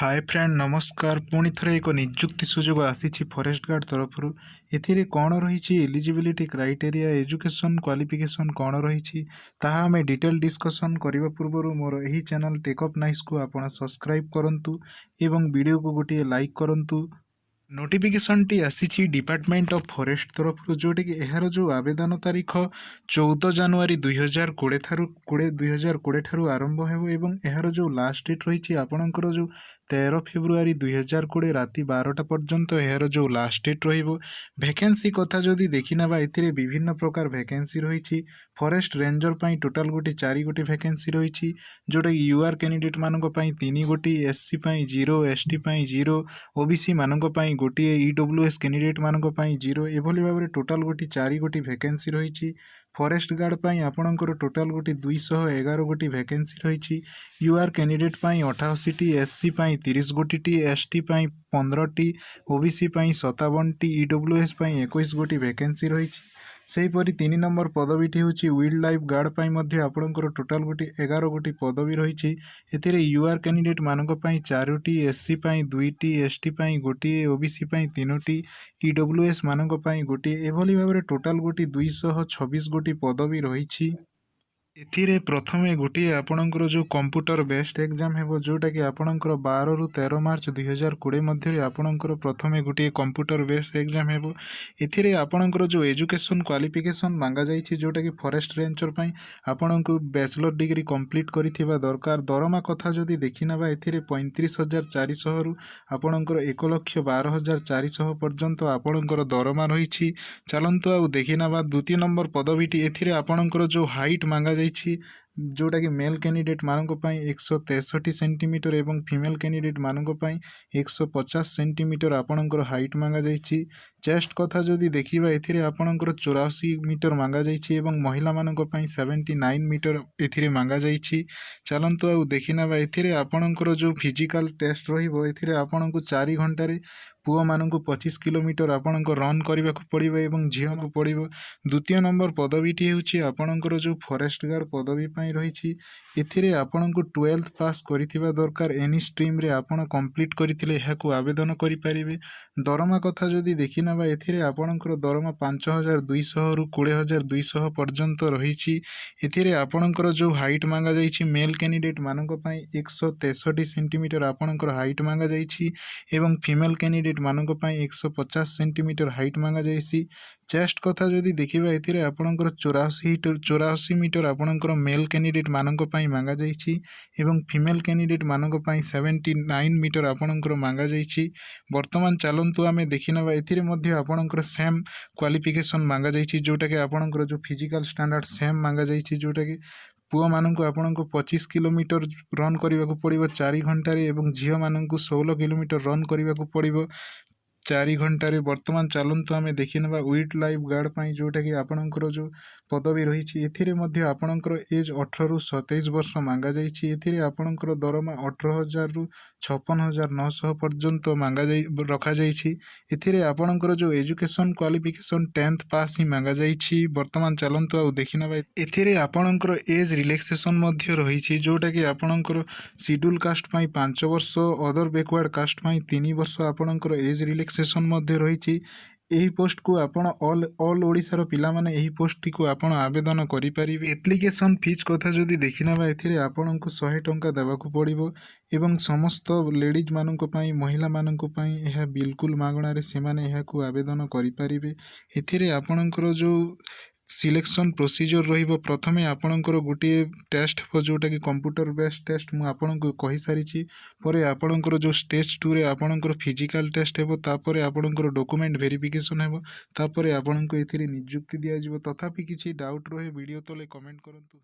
Hi friend नमस्कार पुणी थरे एक निजुक्ति सुजोग आसी फॉरेस्ट गार्ड तरफ एथिरे कौन रही एलिजिबिलिटी क्राइटेरिया एजुकेशन क्वालिफिकेशन कौन रही ताहा आमे डिटेल डिस्कशन करने पूर्व मोर यही चैनल टेकअप नाइस को आप सब्सक्राइब करंतु एवं वीडियो को गोटे लाइक करंतु। नोटिफिकेशन टी आसी डिपार्टमेंट ऑफ फॉरेस्ट तरफ जोटी कि यार जो आवेदन तारीख 14 जनवरी 2020 ठारू आरंभ हो यार जो लास्ट डेट रही आपणकर जो 13 फेब्रुआरी 2020 राति 12टा पर्यंत यार जो लास्ट डेट वैकेंसी कथा जदि देखी ना ए विभिन्न प्रकार वैकेंसी रही फॉरेस्ट रेंजर पाई टोटाल गोटी 4 गोटी वैकेंसी रही जोटा कि यूआर कैंडिडेट मानक पाई 3 गोटी एससी पाई 0 एसटी पाई 0 ओबीसी मानक पाई गोटे ईडब्ल्यूएस कैंडिडेट मानक पाई 0 एभली भाव में टोटाल गोटी 4 गोटी वैकेंसी रही फॉरेस्ट गार्ड पाई आपणकर टोटाल गोटी 211 गोटी वैकेंसी रही यूआर कैंडिडेट पाई 88 टी एससी पाई 30 गोटी टी एसटी पाई 15 टी ओबीसी पाई 57 टी ईडब्ल्यूएस पाई 21 गोटी वैकेंसी रही सेहीपरि 3 नंबर पदवीटी होची वाइल्ड लाइफ गार्ड पाई मध्य आपणकर टोटाल गोटी 11 गोटी पदवी रही एथिरे यूआर कैंडिडेट मानक पाई 4 टी एससी पाई 2 टी एसटी पाई गोटी ओबीसी पाई 3 टी ईडब्ल्यूएस मानक पाई गोटी एभली भाव में टोटाल गोटी 226 गोटी पदवी रही एथिरे प्रथमे गोटे आपणकर जो कंप्यूटर बेस्ड एग्जाम है जोटा कि आपणकर 12 रु 13 मार्च 2020 मध्य आपणकर प्रथमे गोटे कंप्यूटर बेस्ड एग्जाम है एथिरे आपणकर जो एजुकेशन क्वालिफिकेशन मांगा जाइछि जोटा कि फॉरेस्ट रेंजर पाई आपणको बैचलर डिग्री कंप्लीट करिथिबा दरकार दरमा कथा जदि देखि नबा एथिरे 35,400 रु आपणकर 1,12,400 पर्यंत आपणकर दरमा रही चलंतु आ देखि नबा द्वितीय नंबर पदवीटी एथिरे आपणकर जो हाइट मांगा जोटा कि मेल कैंडिडेट मानक पाई 163 सेंटीमीटर एवं फीमेल कैंडिडेट मानक पाई 150 सेंटीमीटर आपणकर हाइट मांगा जाइछि चेस्ट कथा जदि देखिबा एथिरे आपणकर 84 मीटर मांगा जाइछि एवं महिला मानक पाई 79 मीटर एथिरे मांगा जाइछि चलंतु आ देखि नबा एथिरे आपणकर जो फिजिकल टेस्ट रहिबो एथिरे आपणको 4 घंटा रे पुआ मानक 25 किलोमीटर आपणको रन करबा को पड़िबो एवं झियो को पड़िबो द्वितीय नंबर पदवीटी होछि आपणकर जो फॉरेस्ट गार्ड पदवी पाई रही एथिरे आपणको 12th पास करिथिबा दरकार एनी स्ट्रीम रे आपण कंप्लीट करिथिले एहाकु आवेदन करि परिबे दरमा कथा जदि देखि नबा एथिरे आपणकर दरमा 5,200 रु 20,200 पर्यंत रही एथिरे आपणकर जो हाइट मांगा जाइछि मेल कैंडिडेट मानक पाई 163 सेंटीमीटर आपणकर हाइट मांगा जाइछि एवं फीमेल कैंडिडेट मानक पाई 150 सेंटीमीटर हाइट मांगा जाइछि चेस्ट कथा जदि देखिबा एथिरे आपणकर 84 मीटर आपणकर मेल कैंडिडेट मानक पाई मांगा जाइछि एवं फीमेल कैंडिडेट मानक पाई 79 मीटर आपणकर मांगा जाइछि वर्तमान चलंतु आमे देखिनबा एथिरे मध्य आपणकर सेम क्वालिफिकेशन मांगा जाइछि जोटा कि आपणकर जो फिजिकल स्टैंडर्ड सेम मांगा जाइछि जोटा कि पुआ मानक आपणको 25 किलोमीटर रन करने को पड़िबो 4 घंटा रे एवं झियो मानक 16 किलोमीटर रन करने को पड़िबो 4 घंटा रे वर्तमान चलंतु आमे देखि नबा वाइल्ड लाइफ गार्ड पाई जोटा कि आपणकर जो पदवी रही एथिरे मध्य आपणकर एज 18 रु 27 वर्ष मांगा जाइछि एथिरे आपणकर दरमा 18,000 रु 56,900 पर्यंत मांगा जाई रखा जाइछि एथिरे आपणकर जो एजुकेशन क्वालिफिकेशन 10th पास ही मांगा जाइछि वर्तमान चलंतु आ देखि नबा एथिरे आपणकर एज रिलैक्सेशन मध्य रही जोटा कि आपणकर शेड्यूल कास्ट पाई 5 वर्ष अदर बैकवर्ड कास्ट पाई 3 वर्ष आपणकर एज रिलैक्सेशन मध्य रही यही पोस्ट को आपण ऑल ओडिशार पिला माने यही पोस्ट को आपण आवेदन करि परिबे एप्लिकेशन फीस कथा जदि देखिनबा एथिरे आपणको 100 टंका देबाकू पड़िबो एवं समस्त लेडीज मानक पई महिला मानक पई यह बिल्कुल मागणा रे सेमाने यहाकू आवेदन करि परिबे एथिरे आपणकर जो सिलेक्शन प्रोसीजर रहिबो प्रथमे आपणकर गोटे टेस्ट हो जोटा कि कंप्यूटर बेस्ड टेस्ट मु आपणको कहि सारिछि परे आपणकर जो स्टेज 2 रे आपणकर फिजिकल टेस्ट हेबो तापरे आपणकर डॉक्यूमेंट वेरिफिकेशन हेबो तापरे आपणको एथिरे नियुक्ति दिया जिवो तथापि किछि डाउट रहे वीडियो तले कमेंट करंतु।